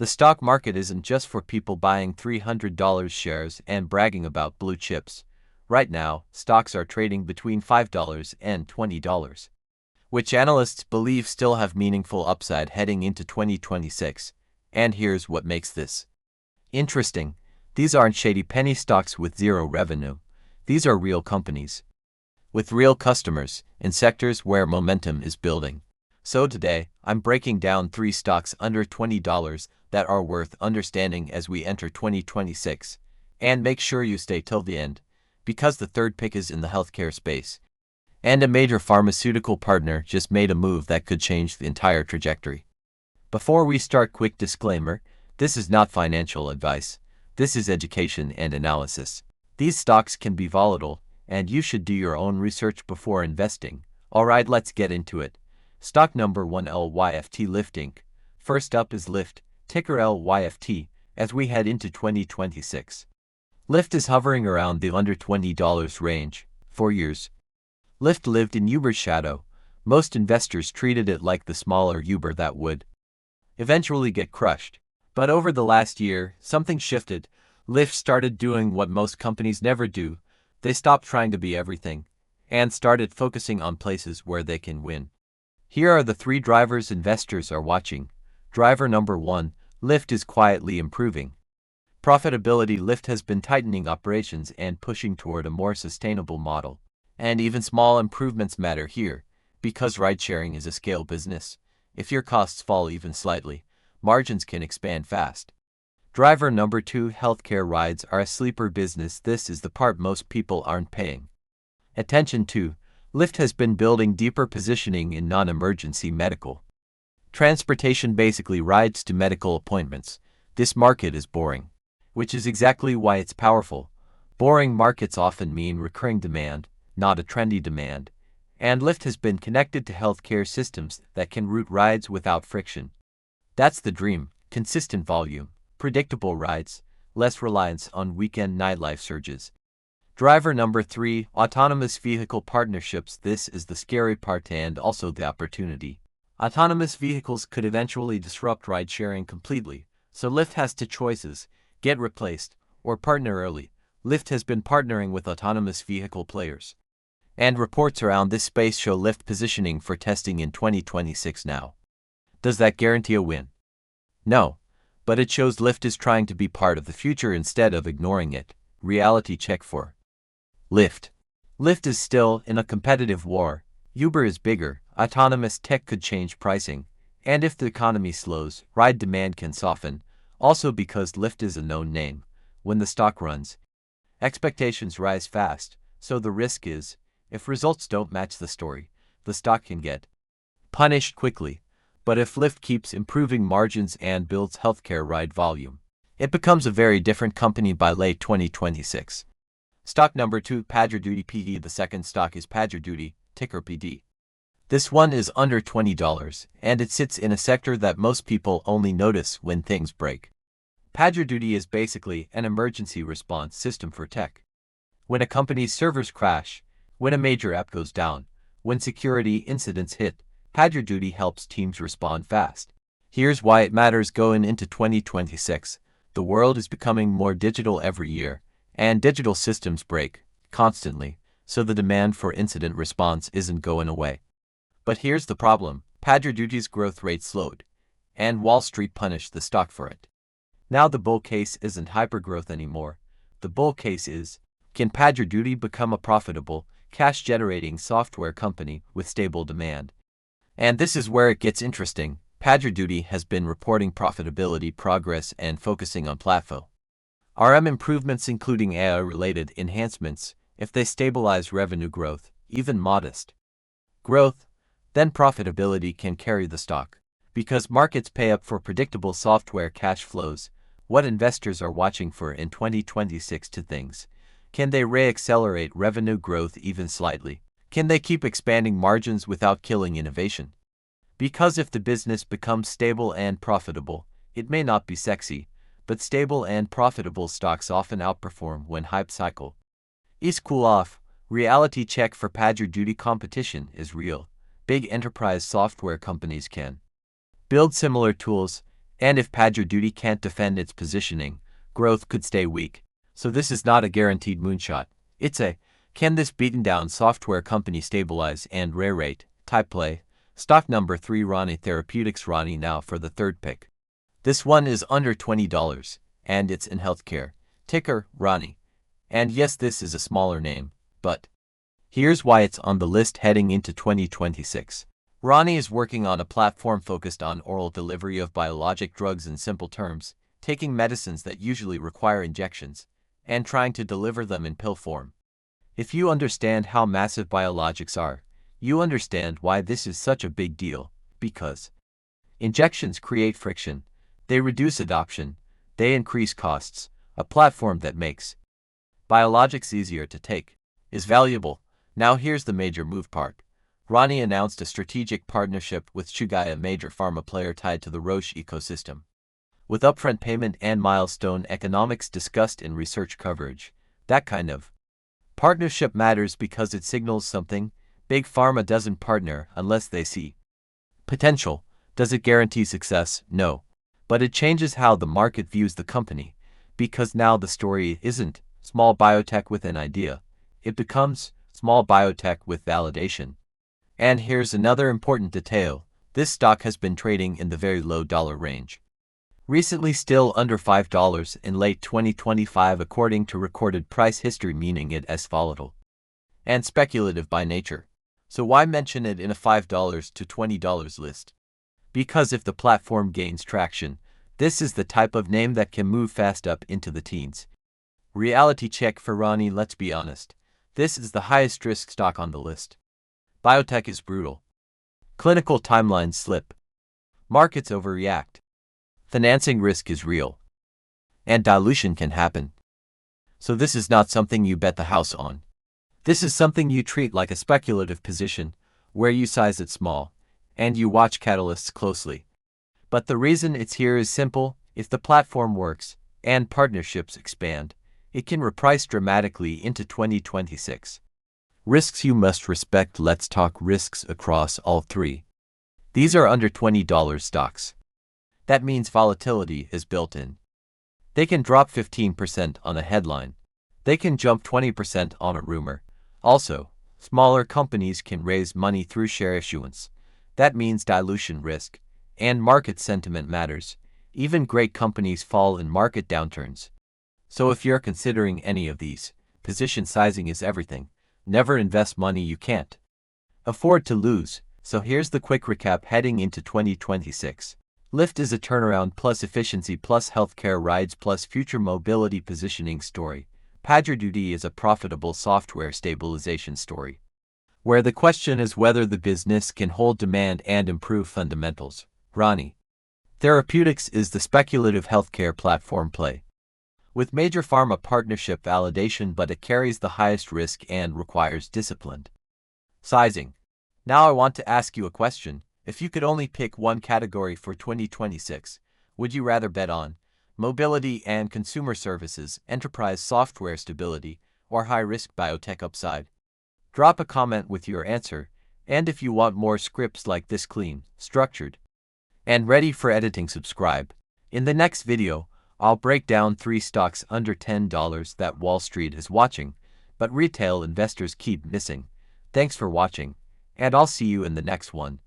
The stock market isn't just for people buying $300 shares and bragging about blue chips. Right now, stocks are trading between $5 and $20, which analysts believe still have meaningful upside heading into 2026. And here's what makes this interesting. These aren't shady penny stocks with zero revenue. These are real companies with real customers in sectors where momentum is building. So today, I'm breaking down 3 stocks under $20 that are worth understanding as we enter 2026. And make sure you stay till the end, because the third pick is in the healthcare space. And a major pharmaceutical partner just made a move that could change the entire trajectory. Before we start, quick disclaimer, this is not financial advice. This is education and analysis. These stocks can be volatile, and you should do your own research before investing. Alright, let's get into it. Stock number 1, LYFT Lyft Inc. First up is Lyft, ticker LYFT, as we head into 2026. Lyft is hovering around the under $20 range for years. Lyft lived in Uber's shadow. Most investors treated it like the smaller Uber that would eventually get crushed. But over the last year, something shifted. Lyft started doing what most companies never do. They stopped trying to be everything and started focusing on places where they can win. Here are the 3 drivers investors are watching. Driver number 1, Lyft is quietly improving profitability. Lyft has been tightening operations and pushing toward a more sustainable model. And even small improvements matter here, because ride-sharing is a scale business. If your costs fall even slightly, margins can expand fast. Driver number 2, healthcare. Rides are a sleeper business. This is the part most people aren't paying attention to. Lyft has been building deeper positioning in non-emergency medical transportation, basically rides to medical appointments. This market is boring, which is exactly why it's powerful. Boring markets often mean recurring demand, not a trendy demand. And Lyft has been connected to healthcare systems that can route rides without friction. That's the dream: consistent volume, predictable rides, less reliance on weekend nightlife surges. Driver number 3, autonomous vehicle partnerships. This is the scary part and also the opportunity. Autonomous vehicles could eventually disrupt ride-sharing completely, so Lyft has 2 choices: get replaced or partner early. Lyft has been partnering with autonomous vehicle players, and reports around this space show Lyft positioning for testing in 2026 now. Does that guarantee a win? No, but it shows Lyft is trying to be part of the future instead of ignoring it. Reality check for Lyft. Lyft is still in a competitive war. Uber is bigger. Autonomous tech could change pricing, and if the economy slows, ride demand can soften. Also, because Lyft is a known name, when the stock runs, expectations rise fast. So the risk is, if results don't match the story, the stock can get punished quickly. But if Lyft keeps improving margins and builds healthcare ride volume, it becomes a very different company by late 2026. Stock number 2, PagerDuty PD. The second stock is PagerDuty, ticker PD. This one is under $20, and it sits in a sector that most people only notice when things break. PagerDuty is basically an emergency response system for tech. When a company's servers crash, when a major app goes down, when security incidents hit, PagerDuty helps teams respond fast. Here's why it matters going into 2026. The world is becoming more digital every year, and digital systems break constantly, so the demand for incident response isn't going away. But here's the problem: PagerDuty's growth rate slowed, and Wall Street punished the stock for it. Now the bull case isn't hypergrowth anymore. The bull case is, can PagerDuty become a profitable, cash-generating software company with stable demand? And this is where it gets interesting. PagerDuty has been reporting profitability progress and focusing on platform RM improvements, including AI-related enhancements. If they stabilize revenue growth, even modest growth, then profitability can carry the stock. Because markets pay up for predictable software cash flows, what investors are watching for in 2026 to things: can they re-accelerate revenue growth even slightly? Can they keep expanding margins without killing innovation? Because if the business becomes stable and profitable, it may not be sexy, but stable and profitable stocks often outperform when hype cycle is cool off. Reality check for PagerDuty: competition is real. Big enterprise software companies can build similar tools And if PagerDuty can't defend its positioning, growth could stay weak. So this is not a guaranteed moonshot. It's a, can this beaten down software company stabilize and re-rate type play? Stock number 3, Rani Therapeutics. Rani now for the third pick. This one is under $20, and it's in healthcare. Ticker, Rani. And yes, this is a smaller name, but here's why it's on the list heading into 2026. Rani is working on a platform focused on oral delivery of biologic drugs. In simple terms, taking medicines that usually require injections and trying to deliver them in pill form. If you understand how massive biologics are, you understand why this is such a big deal, because injections create friction, they reduce adoption, they increase costs. A platform that makes biologics easier to take is valuable. Now here's the major move part. Rani announced a strategic partnership with Chugai, a major pharma player tied to the Roche ecosystem, with upfront payment and milestone economics discussed in research coverage. That kind of partnership matters because it signals something. Big pharma doesn't partner unless they see potential. Does it guarantee success? No. But it changes how the market views the company, because now the story isn't small biotech with an idea. It becomes small biotech with validation. And here's another important detail. This stock has been trading in the very low dollar range, recently still under $5 in late 2025 according to recorded price history, meaning it is volatile and speculative by nature. So why mention it in a $5 to $20 list? Because if the platform gains traction, this is the type of name that can move fast up into the teens. Reality check for Rani. Let's be honest. This is the highest risk stock on the list. Biotech is brutal. Clinical timelines slip. Markets overreact. Financing risk is real. And dilution can happen. So this is not something you bet the house on. This is something you treat like a speculative position, where you size it small, and you watch catalysts closely. But the reason it's here is simple. If the platform works, and partnerships expand, it can reprice dramatically into 2026. Risks you must respect. Let's talk risks across all three. These are under $20 stocks. That means volatility is built in. They can drop 15% on a headline. They can jump 20% on a rumor. Also, smaller companies can raise money through share issuance. That means dilution risk, and market sentiment matters. Even great companies fall in market downturns. So if you're considering any of these, position sizing is everything. Never invest money you can't afford to lose. So here's the quick recap heading into 2026. Lyft is a turnaround plus efficiency plus healthcare rides plus future mobility positioning story. PagerDuty is a profitable software stabilization story, where the question is whether the business can hold demand and improve fundamentals. Rani Therapeutics is the speculative healthcare platform play, with major pharma partnership validation, but it carries the highest risk and requires disciplined sizing. Now I want to ask you a question. If you could only pick one category for 2026, would you rather bet on mobility and consumer services, enterprise software stability, or high-risk biotech upside? Drop a comment with your answer, and if you want more scripts like this, clean, structured, and ready for editing, subscribe. In the next video, I'll break down 3 stocks under $10 that Wall Street is watching, but retail investors keep missing. Thanks for watching, and I'll see you in the next one.